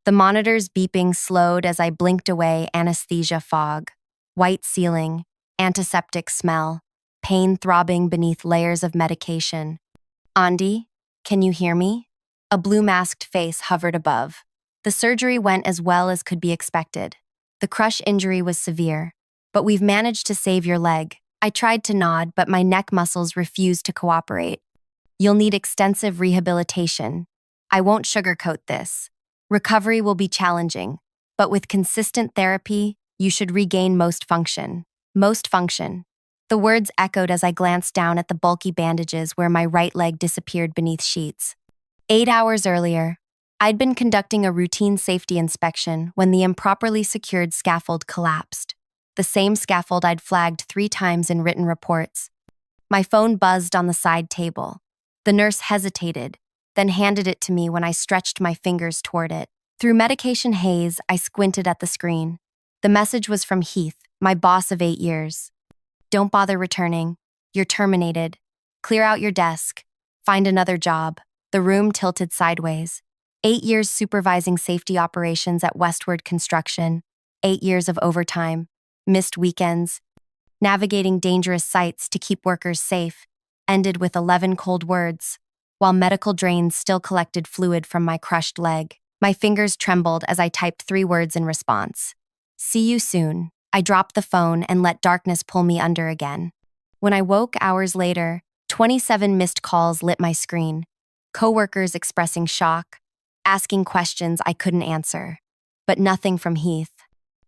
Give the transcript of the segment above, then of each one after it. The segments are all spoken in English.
The monitor's beeping slowed as I blinked away anesthesia fog, white ceiling, antiseptic smell, pain throbbing beneath layers of medication. Andi, can you hear me? A blue-masked face hovered above. The surgery went as well as could be expected. The crush injury was severe, but we've managed to save your leg. I tried to nod, but my neck muscles refused to cooperate. You'll need extensive rehabilitation. I won't sugarcoat this. Recovery will be challenging, but with consistent therapy, you should regain most function. Most function. The words echoed as I glanced down at the bulky bandages where my right leg disappeared beneath sheets. 8 hours earlier, I'd been conducting a routine safety inspection when the improperly secured scaffold collapsed. The same scaffold I'd flagged 3 times in written reports. My phone buzzed on the side table. The nurse hesitated, then handed it to me when I stretched my fingers toward it. Through medication haze, I squinted at the screen. The message was from Heath, my boss of 8 years. Don't bother returning. You're terminated. Clear out your desk. Find another job. The room tilted sideways. 8 years supervising safety operations at Westward Construction. 8 years of overtime. Missed weekends. Navigating dangerous sites to keep workers safe. Ended with 11 cold words, while medical drains still collected fluid from my crushed leg. My fingers trembled as I typed 3 words in response. See you soon. I dropped the phone and let darkness pull me under again. When I woke hours later, 27 missed calls lit my screen. Coworkers expressing shock, asking questions I couldn't answer. But nothing from Heath.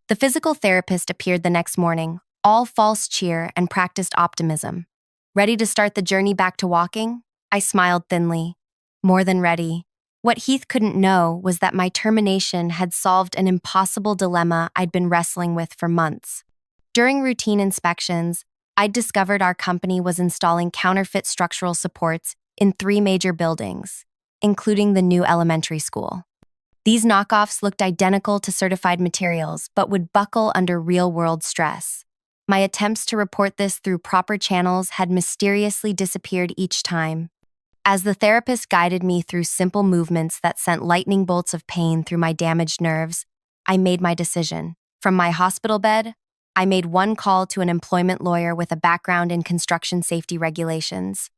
The physical therapist appeared the next morning, all false cheer and practiced optimism. Ready to start the journey back to walking? I smiled thinly. More than ready. What Heath couldn't know was that my termination had solved an impossible dilemma I'd been wrestling with for months. During routine inspections, I'd discovered our company was installing counterfeit structural supports in 3 major buildings, including the new elementary school. These knockoffs looked identical to certified materials, but would buckle under real-world stress. My attempts to report this through proper channels had mysteriously disappeared each time. As the therapist guided me through simple movements that sent lightning bolts of pain through my damaged nerves, I made my decision. From my hospital bed, I made one call to an employment lawyer with a background in construction safety regulations.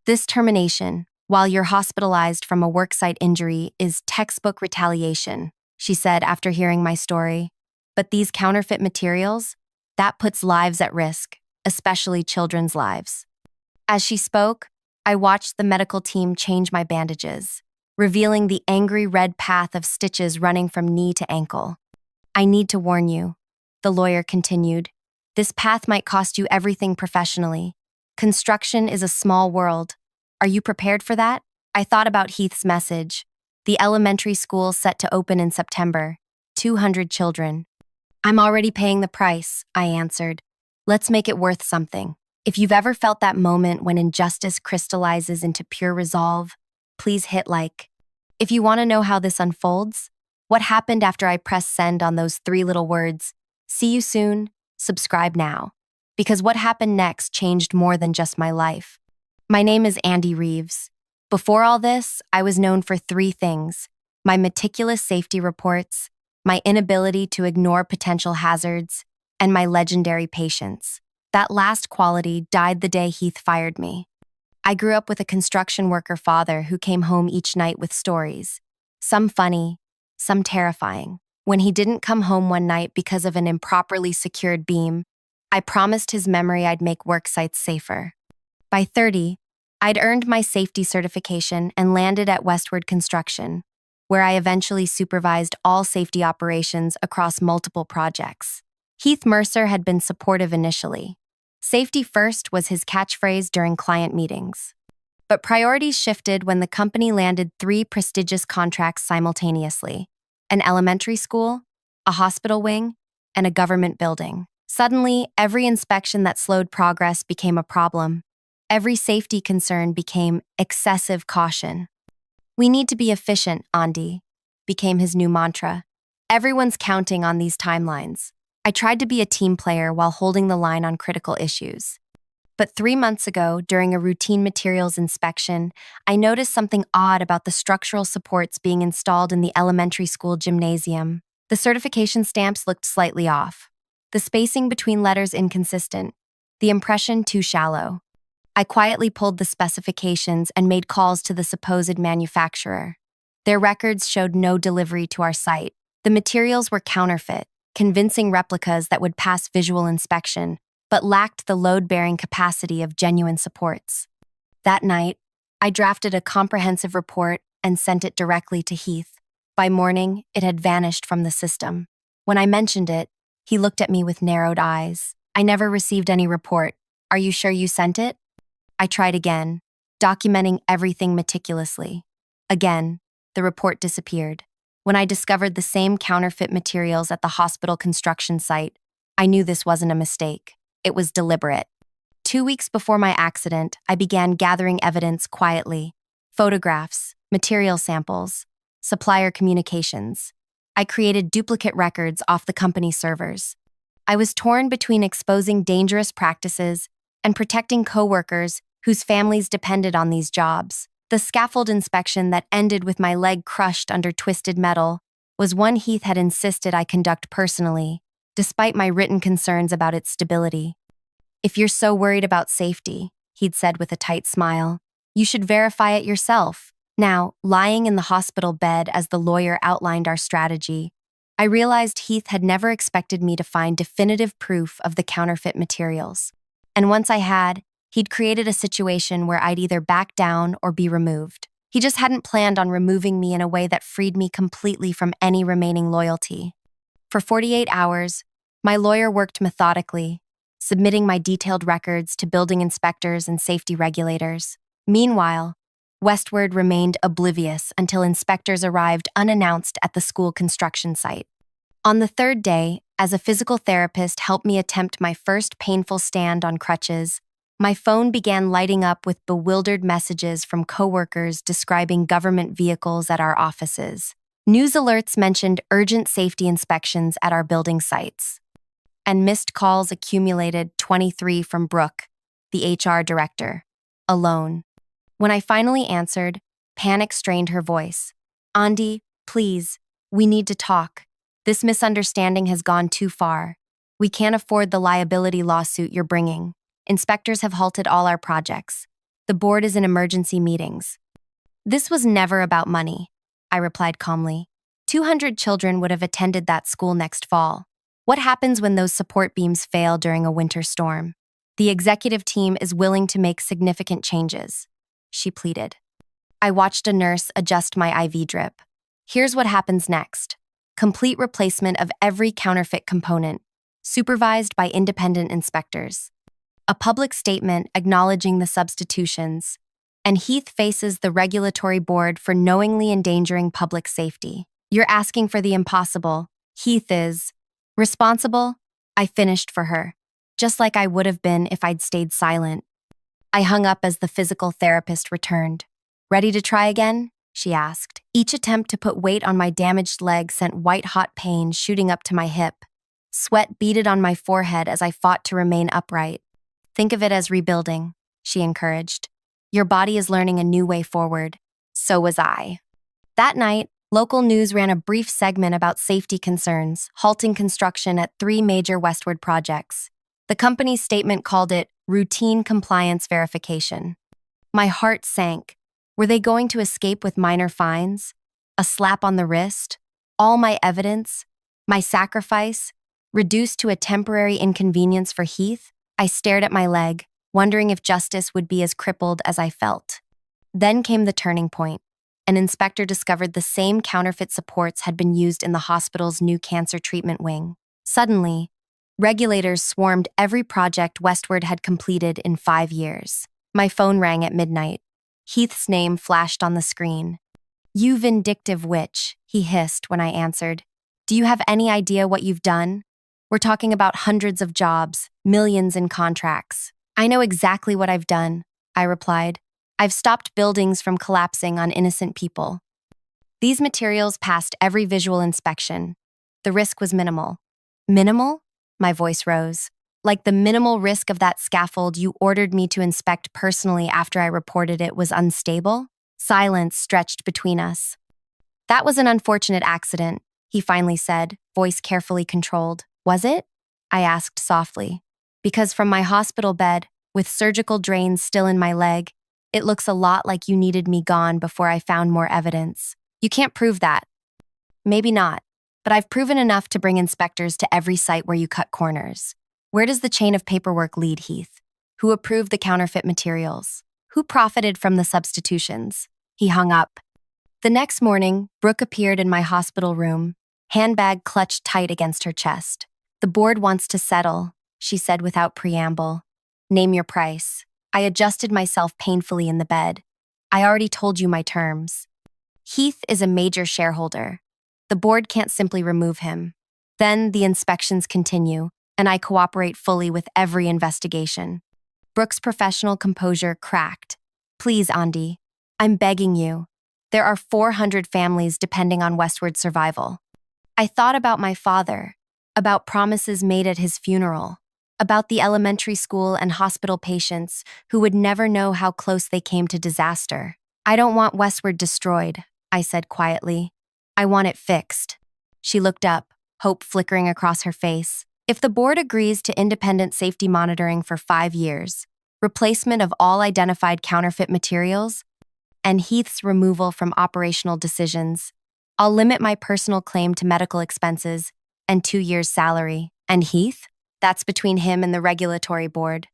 This termination, while you're hospitalized from a worksite injury, is textbook retaliation, she said after hearing my story. But these counterfeit materials? That puts lives at risk, especially children's lives. As she spoke, I watched the medical team change my bandages, revealing the angry red path of stitches running from knee to ankle. I need to warn you, the lawyer continued. This path might cost you everything professionally. Construction is a small world. Are you prepared for that? I thought about Heath's message. The elementary school set to open in September. 200 children. I'm already paying the price, I answered. Let's make it worth something. If you've ever felt that moment when injustice crystallizes into pure resolve, please hit like. If you want to know how this unfolds, what happened after I pressed send on those 3 little words, see you soon, subscribe now. Because what happened next changed more than just my life. My name is Andi Reeves. Before all this, I was known for 3 things: my meticulous safety reports, my inability to ignore potential hazards, and my legendary patience. That last quality died the day Heath fired me. I grew up with a construction worker father who came home each night with stories, some funny, some terrifying. When he didn't come home one night because of an improperly secured beam, I promised his memory I'd make work sites safer. By 30, I'd earned my safety certification and landed at Westward Construction, where I eventually supervised all safety operations across multiple projects. Heath Mercer had been supportive initially. Safety first was his catchphrase during client meetings. But priorities shifted when the company landed 3 prestigious contracts simultaneously: an elementary school, a hospital wing, and a government building. Suddenly, every inspection that slowed progress became a problem. Every safety concern became excessive caution. We need to be efficient, Andi, became his new mantra. Everyone's counting on these timelines. I tried to be a team player while holding the line on critical issues. But 3 months ago, during a routine materials inspection, I noticed something odd about the structural supports being installed in the elementary school gymnasium. The certification stamps looked slightly off. The spacing between letters inconsistent. The impression too shallow. I quietly pulled the specifications and made calls to the supposed manufacturer. Their records showed no delivery to our site. The materials were counterfeit, convincing replicas that would pass visual inspection, but lacked the load-bearing capacity of genuine supports. That night, I drafted a comprehensive report and sent it directly to Heath. By morning, it had vanished from the system. When I mentioned it, he looked at me with narrowed eyes. "I never received any report. Are you sure you sent it?" I tried again, documenting everything meticulously. Again, the report disappeared. When I discovered the same counterfeit materials at the hospital construction site, I knew this wasn't a mistake. It was deliberate. 2 weeks before my accident, I began gathering evidence quietly. Photographs, material samples, supplier communications. I created duplicate records off the company servers. I was torn between exposing dangerous practices and protecting coworkers whose families depended on these jobs. The scaffold inspection that ended with my leg crushed under twisted metal was one Heath had insisted I conduct personally, despite my written concerns about its stability. "If you're so worried about safety," he'd said with a tight smile, "you should verify it yourself." Now, lying in the hospital bed as the lawyer outlined our strategy, I realized Heath had never expected me to find definitive proof of the counterfeit materials. And once I had, he'd created a situation where I'd either back down or be removed. He just hadn't planned on removing me in a way that freed me completely from any remaining loyalty. For 48 hours, my lawyer worked methodically, submitting my detailed records to building inspectors and safety regulators. Meanwhile, Westward remained oblivious until inspectors arrived unannounced at the school construction site. On the third day, as a physical therapist helped me attempt my first painful stand on crutches, my phone began lighting up with bewildered messages from coworkers describing government vehicles at our offices. News alerts mentioned urgent safety inspections at our building sites. And missed calls accumulated 23 from Brooke, the HR director, alone. When I finally answered, panic strained her voice. "Andy, please, we need to talk. This misunderstanding has gone too far. We can't afford the liability lawsuit you're bringing. Inspectors have halted all our projects. The board is in emergency meetings." "This was never about money," I replied calmly. 200 children would have attended that school next fall. What happens when those support beams fail during a winter storm? The executive team is willing to make significant changes, she pleaded. I watched a nurse adjust my IV drip. Here's what happens next. Complete replacement of every counterfeit component, supervised by independent inspectors. A public statement acknowledging the substitutions, and Heath faces the regulatory board for knowingly endangering public safety. You're asking for the impossible. Heath is responsible. I finished for her, just like I would have been if I'd stayed silent. I hung up as the physical therapist returned. "Ready to try again?" she asked. Each attempt to put weight on my damaged leg sent white-hot pain shooting up to my hip. Sweat beaded on my forehead as I fought to remain upright. "Think of it as rebuilding," she encouraged. "Your body is learning a new way forward. So was I." That night, local news ran a brief segment about safety concerns, halting construction at 3 major Westward projects. The company's statement called it routine compliance verification. My heart sank. Were they going to escape with minor fines? A slap on the wrist? All my evidence? My sacrifice? Reduced to a temporary inconvenience for Heath? I stared at my leg, wondering if justice would be as crippled as I felt. Then came the turning point. An inspector discovered the same counterfeit supports had been used in the hospital's new cancer treatment wing. Suddenly, regulators swarmed every project Westward had completed in 5 years. My phone rang at midnight. Heath's name flashed on the screen. "You vindictive witch," he hissed when I answered. "Do you have any idea what you've done? We're talking about hundreds of jobs, millions in contracts." "I know exactly what I've done," I replied. "I've stopped buildings from collapsing on innocent people." These materials passed every visual inspection. The risk was minimal. Minimal? My voice rose. Like the minimal risk of that scaffold you ordered me to inspect personally after I reported it was unstable? Silence stretched between us. That was an unfortunate accident, he finally said, voice carefully controlled. Was it? I asked softly. Because from my hospital bed, with surgical drains still in my leg, it looks a lot like you needed me gone before I found more evidence. You can't prove that. Maybe not, but I've proven enough to bring inspectors to every site where you cut corners. Where does the chain of paperwork lead, Heath? Who approved the counterfeit materials? Who profited from the substitutions? He hung up. The next morning, Brooke appeared in my hospital room, handbag clutched tight against her chest. The board wants to settle, she said without preamble. Name your price. I adjusted myself painfully in the bed. I already told you my terms. Heath is a major shareholder. The board can't simply remove him. Then the inspections continue, and I cooperate fully with every investigation. Brooke's professional composure cracked. Please, Andy, I'm begging you. There are 400 families depending on Westward's survival. I thought about my father, about promises made at his funeral, about the elementary school and hospital patients who would never know how close they came to disaster. I don't want Westward destroyed, I said quietly. I want it fixed. She looked up, hope flickering across her face. If the board agrees to independent safety monitoring for 5 years, replacement of all identified counterfeit materials, and Heath's removal from operational decisions, I'll limit my personal claim to medical expenses and 2 years' salary. And Heath? That's between him and the regulatory board.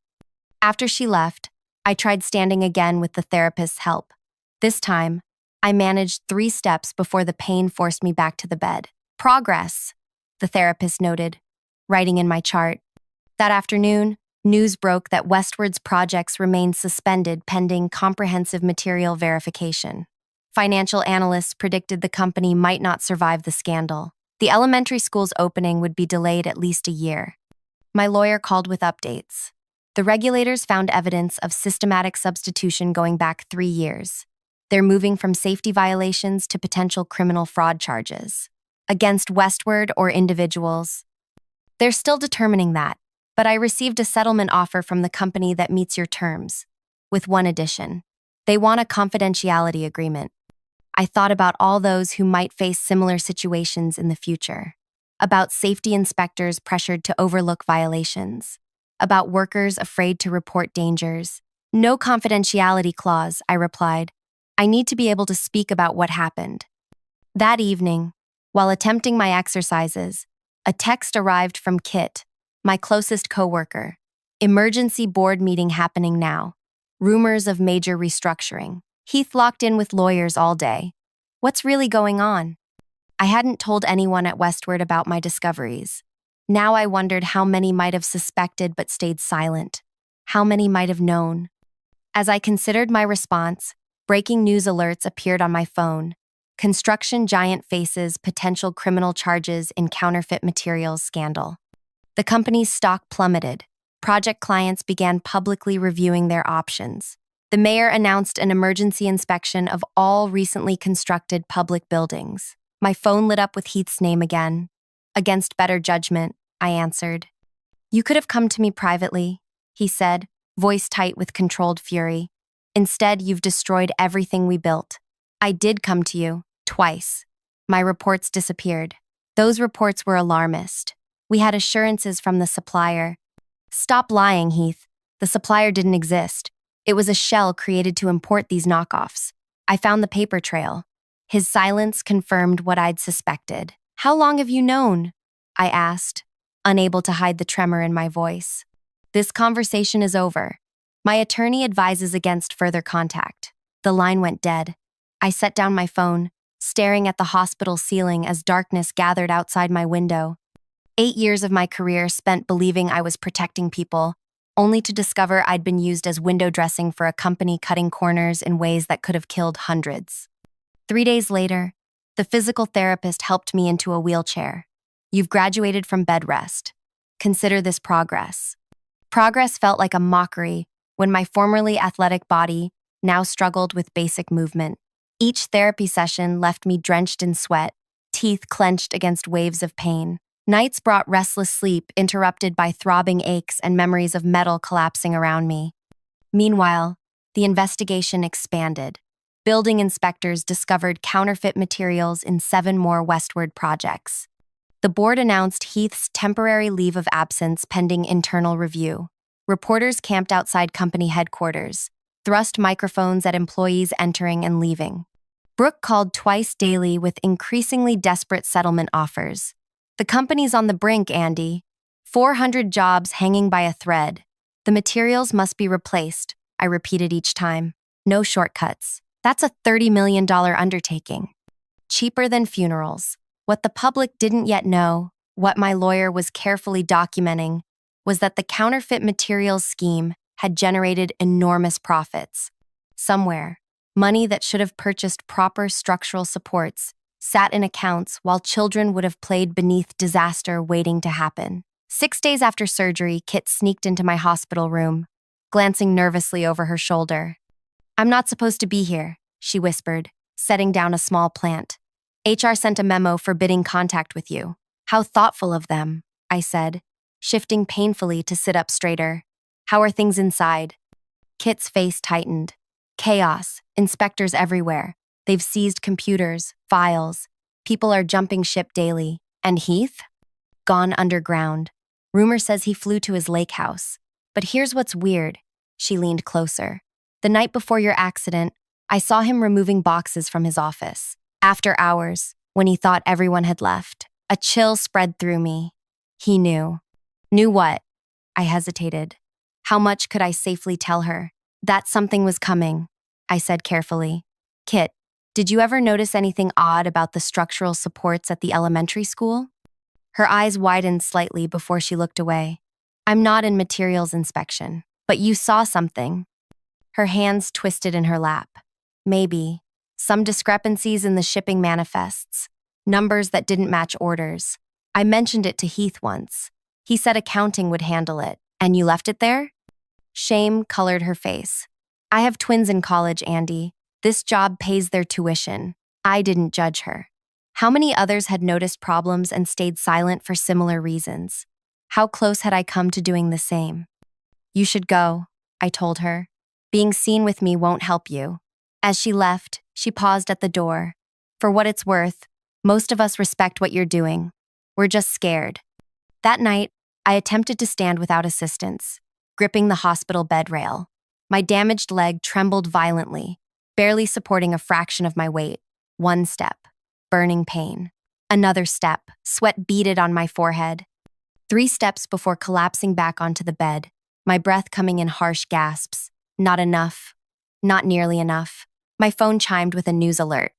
After she left, I tried standing again with the therapist's help. This time, I managed 3 steps before the pain forced me back to the bed. Progress, the therapist noted, writing in my chart. That afternoon, news broke that Westward's projects remained suspended pending comprehensive material verification. Financial analysts predicted the company might not survive the scandal. The elementary school's opening would be delayed at least a year. My lawyer called with updates. The regulators found evidence of systematic substitution going back 3 years. They're moving from safety violations to potential criminal fraud charges. Against Westward or individuals. They're still determining that, but I received a settlement offer from the company that meets your terms, with one addition. They want a confidentiality agreement. I thought about all those who might face similar situations in the future, about safety inspectors pressured to overlook violations, about workers afraid to report dangers. No confidentiality clause, I replied. I need to be able to speak about what happened. That evening, while attempting my exercises, a text arrived from Kit, my closest coworker. Emergency board meeting happening now. Rumors of major restructuring. Heath locked in with lawyers all day. What's really going on? I hadn't told anyone at Westward about my discoveries. Now I wondered how many might have suspected but stayed silent. How many might have known. As I considered my response, breaking news alerts appeared on my phone. Construction giant faces potential criminal charges in counterfeit materials scandal. The company's stock plummeted. Project clients began publicly reviewing their options. The mayor announced an emergency inspection of all recently constructed public buildings. My phone lit up with Heath's name again. Against better judgment, I answered. You could have come to me privately, he said, voice tight with controlled fury. Instead, you've destroyed everything we built. I did come to you, twice. My reports disappeared. Those reports were alarmist. We had assurances from the supplier. Stop lying, Heath. The supplier didn't exist. It was a shell created to import these knockoffs. I found the paper trail. His silence confirmed what I'd suspected. How long have you known? I asked, unable to hide the tremor in my voice. This conversation is over. My attorney advises against further contact. The line went dead. I set down my phone, staring at the hospital ceiling as darkness gathered outside my window. 8 years of my career spent believing I was protecting people, only to discover I'd been used as window dressing for a company cutting corners in ways that could have killed hundreds. 3 days later, the physical therapist helped me into a wheelchair. You've graduated from bed rest. Consider this progress. Progress felt like a mockery when my formerly athletic body now struggled with basic movement. Each therapy session left me drenched in sweat, teeth clenched against waves of pain. Nights brought restless sleep, interrupted by throbbing aches and memories of metal collapsing around me. Meanwhile, the investigation expanded. Building inspectors discovered counterfeit materials in 7 more westward projects. The board announced Heath's temporary leave of absence pending internal review. Reporters camped outside company headquarters, thrust microphones at employees entering and leaving. Brooke called twice daily with increasingly desperate settlement offers. The company's on the brink, Andy. 400 jobs hanging by a thread. The materials must be replaced, I repeated each time. No shortcuts. That's a $30 million undertaking. Cheaper than funerals. What the public didn't yet know, what my lawyer was carefully documenting, was that the counterfeit materials scheme had generated enormous profits. Somewhere, money that should have purchased proper structural supports sat in accounts while children would have played beneath disaster waiting to happen. 6 days after surgery, Kit sneaked into my hospital room, glancing nervously over her shoulder. "I'm not supposed to be here," she whispered, setting down a small plant. "HR sent a memo forbidding contact with you." "How thoughtful of them," I said, shifting painfully to sit up straighter. "How are things inside?" Kit's face tightened. "Chaos, inspectors everywhere. They've seized computers, files. People are jumping ship daily. And Heath? Gone underground. Rumor says he flew to his lake house. But here's what's weird." She leaned closer. "The night before your accident, I saw him removing boxes from his office. After hours, when he thought everyone had left, a chill spread through me. He knew." "Knew what?" I hesitated. How much could I safely tell her? "That something was coming," I said carefully. "Kit, did you ever notice anything odd about the structural supports at the elementary school?" Her eyes widened slightly before she looked away. "I'm not in materials inspection, but you saw something." Her hands twisted in her lap. "Maybe. Some discrepancies in the shipping manifests. Numbers that didn't match orders. I mentioned it to Heath once. He said accounting would handle it. And you left it there?" Shame colored her face. "I have twins in college, Andy. This job pays their tuition." I didn't judge her. How many others had noticed problems and stayed silent for similar reasons? How close had I come to doing the same? "You should go," I told her. "Being seen with me won't help you." As she left, she paused at the door. "For what it's worth, most of us respect what you're doing. We're just scared." That night, I attempted to stand without assistance, gripping the hospital bed rail. My damaged leg trembled violently, barely supporting a fraction of my weight. 1 step, burning pain. Another step, sweat beaded on my forehead. 3 steps before collapsing back onto the bed, my breath coming in harsh gasps. Not enough. Not nearly enough. My phone chimed with a news alert.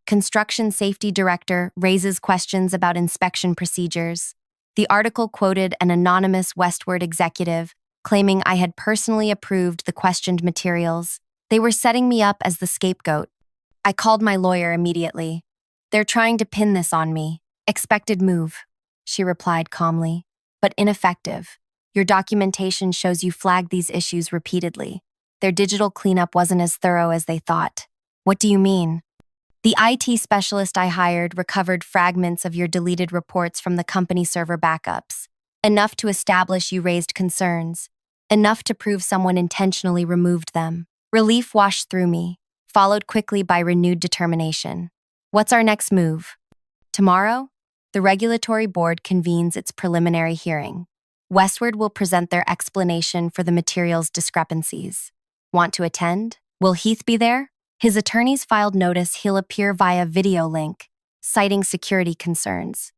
Construction safety director raises questions about inspection procedures. The article quoted an anonymous Westward executive claiming I had personally approved the questioned materials. They were setting me up as the scapegoat. I called my lawyer immediately. "They're trying to pin this on me. Expected move," she replied calmly, "but ineffective. Your documentation shows you flagged these issues repeatedly. Their digital cleanup wasn't as thorough as they thought." "What do you mean?" "The IT specialist I hired recovered fragments of your deleted reports from the company server backups. Enough to establish you raised concerns. Enough to prove someone intentionally removed them." Relief washed through me, followed quickly by renewed determination. "What's our next move?" "Tomorrow, the regulatory board convenes its preliminary hearing. Westward will present their explanation for the materials discrepancies. Want to attend? Will Heath be there?" His attorneys filed notice he'll appear via video link, citing security concerns.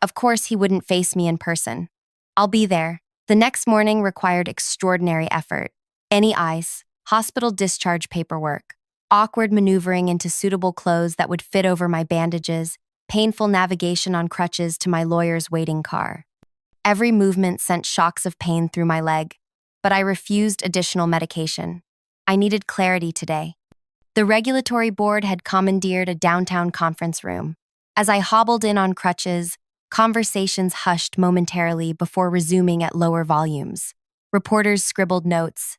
Of course, he wouldn't face me in person. I'll be there. The next morning required extraordinary effort. Any ice, hospital discharge paperwork, awkward maneuvering into suitable clothes that would fit over my bandages, painful navigation on crutches to my lawyer's waiting car. Every movement sent shocks of pain through my leg, but I refused additional medication. I needed clarity today. The regulatory board had commandeered a downtown conference room. As I hobbled in on crutches, conversations hushed momentarily before resuming at lower volumes. Reporters scribbled notes.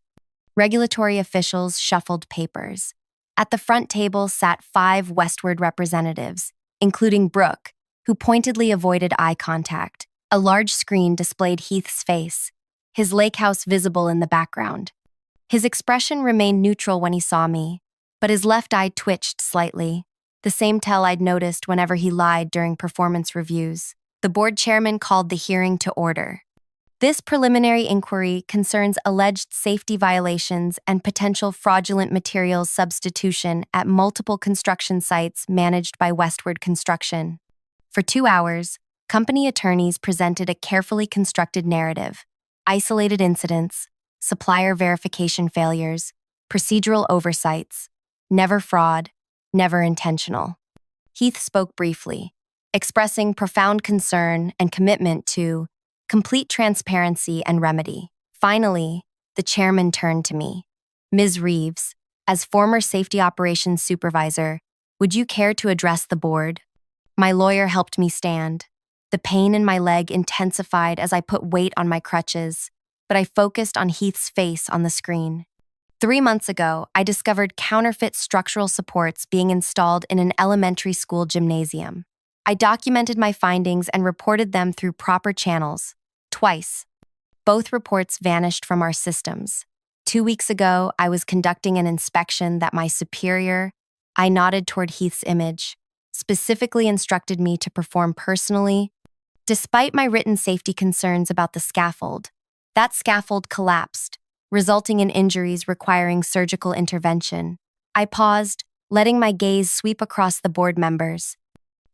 Regulatory officials shuffled papers. At the front table sat 5 Westward representatives, including Brooke, who pointedly avoided eye contact, A large screen displayed Heath's face, his lake house visible in the background. His expression remained neutral when he saw me, but his left eye twitched slightly, the same tell I'd noticed whenever he lied during performance reviews. The board chairman called the hearing to order. This preliminary inquiry concerns alleged safety violations and potential fraudulent materials substitution at multiple construction sites managed by Westward Construction. For 2 hours, company attorneys presented a carefully constructed narrative, isolated incidents, supplier verification failures, procedural oversights, never fraud, never intentional. Heath spoke briefly, expressing profound concern and commitment to complete transparency and remedy. Finally, the chairman turned to me. Ms. Reeves, as former safety operations supervisor, would you care to address the board? My lawyer helped me stand. The pain in my leg intensified as I put weight on my crutches, but I focused on Heath's face on the screen. 3 months ago, I discovered counterfeit structural supports being installed in an elementary school gymnasium. I documented my findings and reported them through proper channels, twice. Both reports vanished from our systems. 2 weeks ago, I was conducting an inspection that my superior, I nodded toward Heath's image, specifically instructed me to perform personally. Despite my written safety concerns about the scaffold, that scaffold collapsed, resulting in injuries requiring surgical intervention. I paused, letting my gaze sweep across the board members.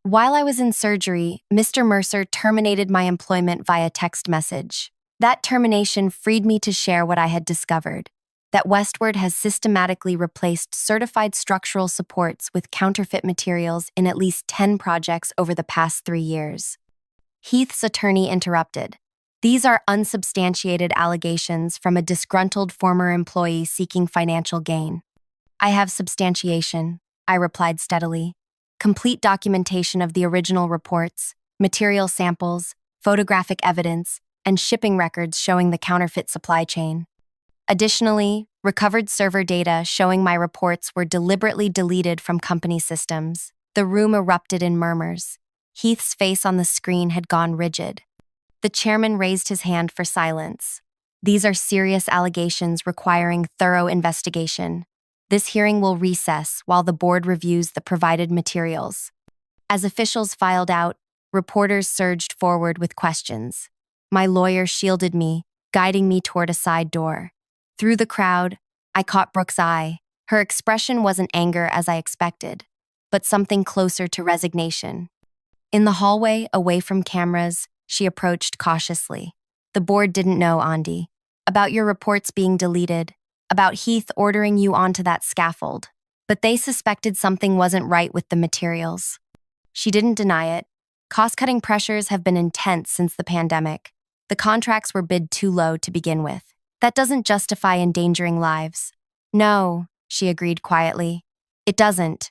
While I was in surgery, Mr. Mercer terminated my employment via text message. That termination freed me to share what I had discovered, that Westward has systematically replaced certified structural supports with counterfeit materials in at least 10 projects over the past 3 years. Heath's attorney interrupted. These are unsubstantiated allegations from a disgruntled former employee seeking financial gain. I have substantiation, I replied steadily. Complete documentation of the original reports, material samples, photographic evidence, and shipping records showing the counterfeit supply chain. Additionally, recovered server data showing my reports were deliberately deleted from company systems. The room erupted in murmurs. Heath's face on the screen had gone rigid. The chairman raised his hand for silence. These are serious allegations requiring thorough investigation. This hearing will recess while the board reviews the provided materials. As officials filed out, reporters surged forward with questions. My lawyer shielded me, guiding me toward a side door. Through the crowd, I caught Brooke's eye. Her expression wasn't anger as I expected, but something closer to resignation. In the hallway, away from cameras, she approached cautiously. The board didn't know, Andy, about your reports being deleted, about Heath ordering you onto that scaffold, but they suspected something wasn't right with the materials. She didn't deny it. Cost-cutting pressures have been intense since the pandemic. The contracts were bid too low to begin with. That doesn't justify endangering lives. No, she agreed quietly. It doesn't.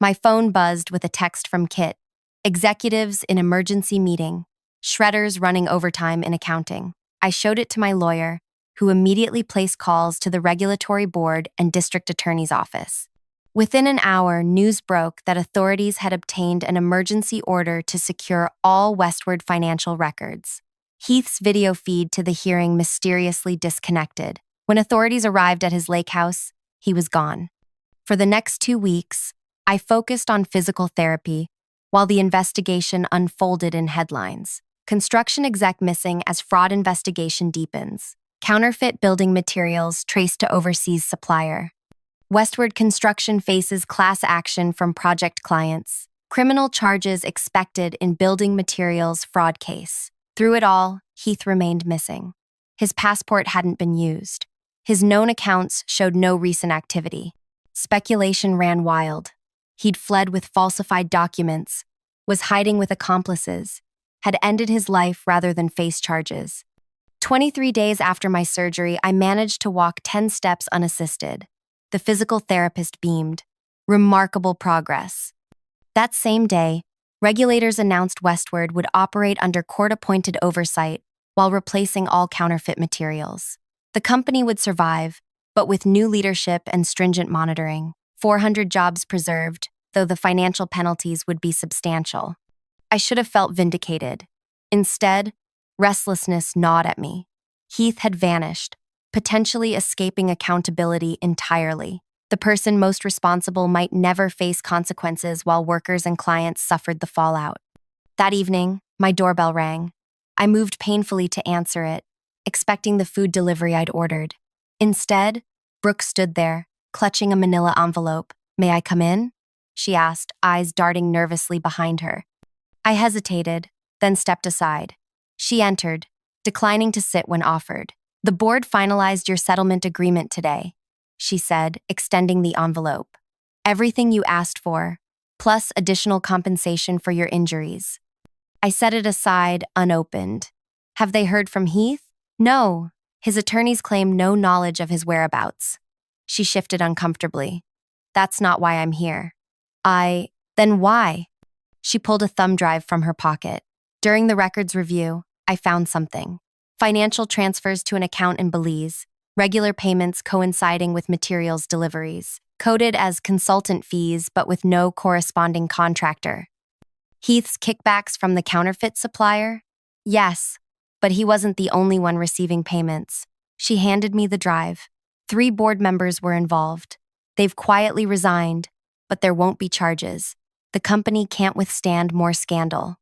My phone buzzed with a text from Kit. Executives in emergency meeting. Shredders running overtime in accounting. I showed it to my lawyer, who immediately placed calls to the regulatory board and district attorney's office. Within an hour, news broke that authorities had obtained an emergency order to secure all Westward financial records. Heath's video feed to the hearing mysteriously disconnected. When authorities arrived at his lake house, he was gone. For the next 2 weeks, I focused on physical therapy while the investigation unfolded in headlines. Construction exec missing as fraud investigation deepens. Counterfeit building materials traced to overseas supplier. Westward Construction faces class action from project clients. Criminal charges expected in building materials fraud case. Through it all, Heath remained missing. His passport hadn't been used. His known accounts showed no recent activity. Speculation ran wild. He'd fled with falsified documents, was hiding with accomplices, had ended his life rather than face charges. 23 days after my surgery, I managed to walk 10 steps unassisted. The physical therapist beamed. Remarkable progress. That same day, regulators announced Westward would operate under court-appointed oversight while replacing all counterfeit materials. The company would survive, but with new leadership and stringent monitoring. 400 jobs preserved, though the financial penalties would be substantial. I should have felt vindicated. Instead, restlessness gnawed at me. Heath had vanished, potentially escaping accountability entirely. The person most responsible might never face consequences while workers and clients suffered the fallout. That evening, my doorbell rang. I moved painfully to answer it, expecting the food delivery I'd ordered. Instead, Brooke stood there, clutching a manila envelope. "May I come in?" she asked, eyes darting nervously behind her. I hesitated, then stepped aside. She entered, declining to sit when offered. "The board finalized your settlement agreement today," she said, extending the envelope. "Everything you asked for, plus additional compensation for your injuries." I set it aside, unopened. "Have they heard from Heath?" "No. His attorneys claim no knowledge of his whereabouts." She shifted uncomfortably. "That's not why I'm here." Then why?" She pulled a thumb drive from her pocket. "During the records review, I found something. Financial transfers to an account in Belize, regular payments coinciding with materials deliveries, coded as consultant fees but with no corresponding contractor." "Heath's kickbacks from the counterfeit supplier?" "Yes, but he wasn't the only one receiving payments." She handed me the drive. 3 board members were involved. They've quietly resigned, but there won't be charges. The company can't withstand more scandal.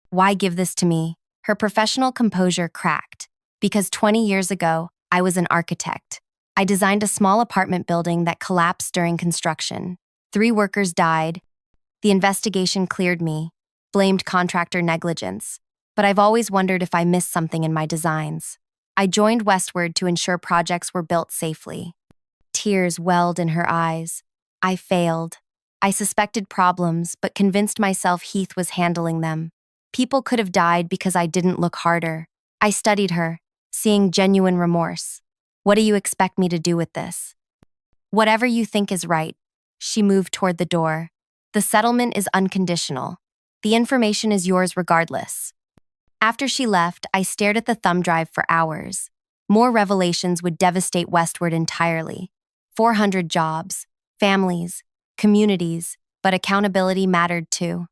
Why give this to me? Her professional composure cracked. Because 20 years ago, I was an architect. I designed a small apartment building that collapsed during construction. 3 workers died. The investigation cleared me, blamed contractor negligence. But I've always wondered if I missed something in my designs. I joined Westward to ensure projects were built safely. Tears welled in her eyes. I failed. I suspected problems, but convinced myself Heath was handling them. People could have died because I didn't look harder. I studied her, seeing genuine remorse. "What do you expect me to do with this?" "Whatever you think is right." She moved toward the door. "The settlement is unconditional. The information is yours regardless." After she left, I stared at the thumb drive for hours. More revelations would devastate Westward entirely. 400 jobs, families, communities, but accountability mattered too.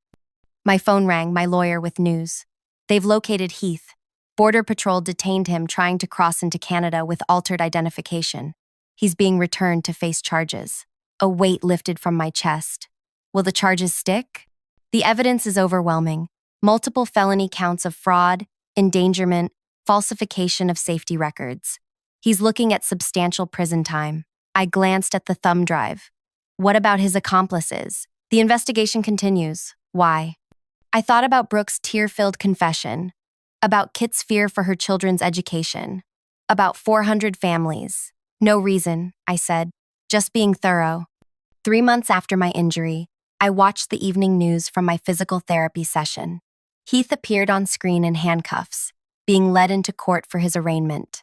My phone rang, my lawyer with news. "They've located Heath. Border Patrol detained him trying to cross into Canada with altered identification. He's being returned to face charges." A weight lifted from my chest. Will the charges stick? The evidence is overwhelming. Multiple felony counts of fraud, endangerment, falsification of safety records. He's looking at substantial prison time. I glanced at the thumb drive. What about his accomplices? The investigation continues. Why? I thought about Brooke's tear-filled confession, about Kit's fear for her children's education, about 400 families. "No reason," I said, "just being thorough." 3 months after my injury, I watched the evening news from my physical therapy session. Heath appeared on screen in handcuffs, being led into court for his arraignment.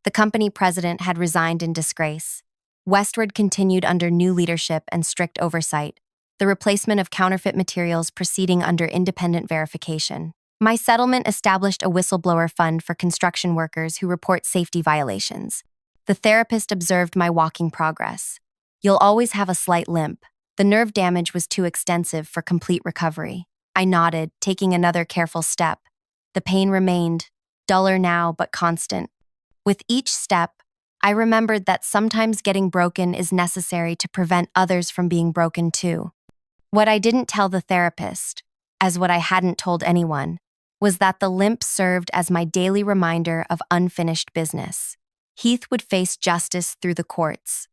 The company president had resigned in disgrace. Westward continued under new leadership and strict oversight, the replacement of counterfeit materials proceeding under independent verification. My settlement established a whistleblower fund for construction workers who report safety violations. The therapist observed my walking progress. "You'll always have a slight limp. The nerve damage was too extensive for complete recovery." I nodded, taking another careful step. The pain remained, duller now but constant. With each step, I remembered that sometimes getting broken is necessary to prevent others from being broken too. What I didn't tell the therapist, as what I hadn't told anyone, was that the limp served as my daily reminder of unfinished business. Heath would face justice through the courts.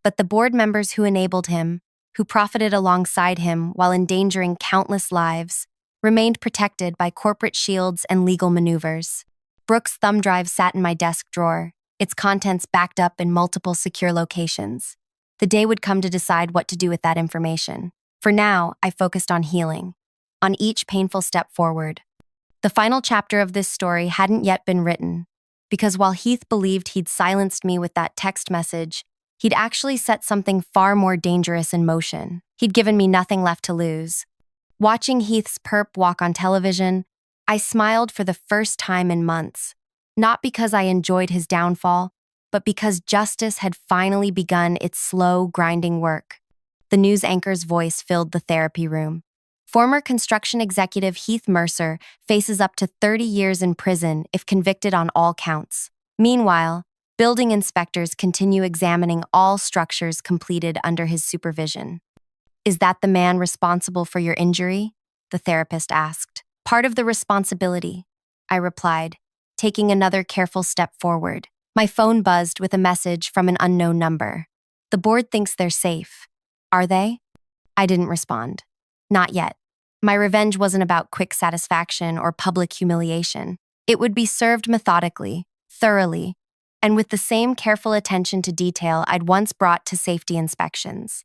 But the board members who enabled him, who profited alongside him while endangering countless lives, remained protected by corporate shields and legal maneuvers. Brooke's thumb drive sat in my desk drawer, its contents backed up in multiple secure locations. The day would come to decide what to do with that information. For now, I focused on healing, on each painful step forward. The final chapter of this story hadn't yet been written, because while Heath believed he'd silenced me with that text message, he'd actually set something far more dangerous in motion. He'd given me nothing left to lose. Watching Heath's perp walk on television, I smiled for the first time in months, not because I enjoyed his downfall, but because justice had finally begun its slow, grinding work. The news anchor's voice filled the therapy room. Former construction executive Heath Mercer faces up to 30 years in prison if convicted on all counts. Meanwhile, building inspectors continue examining all structures completed under his supervision. Is that the man responsible for your injury? The therapist asked. Part of the responsibility, I replied, taking another careful step forward. My phone buzzed with a message from an unknown number. The board thinks they're safe. Are they? I didn't respond. Not yet. My revenge wasn't about quick satisfaction or public humiliation. It would be served methodically, thoroughly, and with the same careful attention to detail I'd once brought to safety inspections.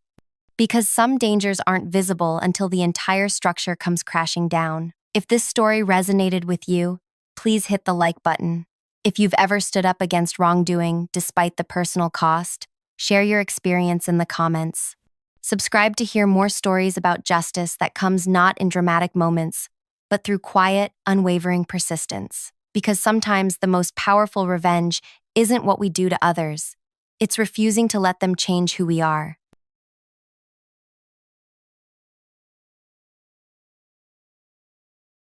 Because some dangers aren't visible until the entire structure comes crashing down. If this story resonated with you, please hit the like button. If you've ever stood up against wrongdoing despite the personal cost, share your experience in the comments. Subscribe to hear more stories about justice that comes not in dramatic moments, but through quiet, unwavering persistence. Because sometimes the most powerful revenge isn't what we do to others. It's refusing to let them change who we are.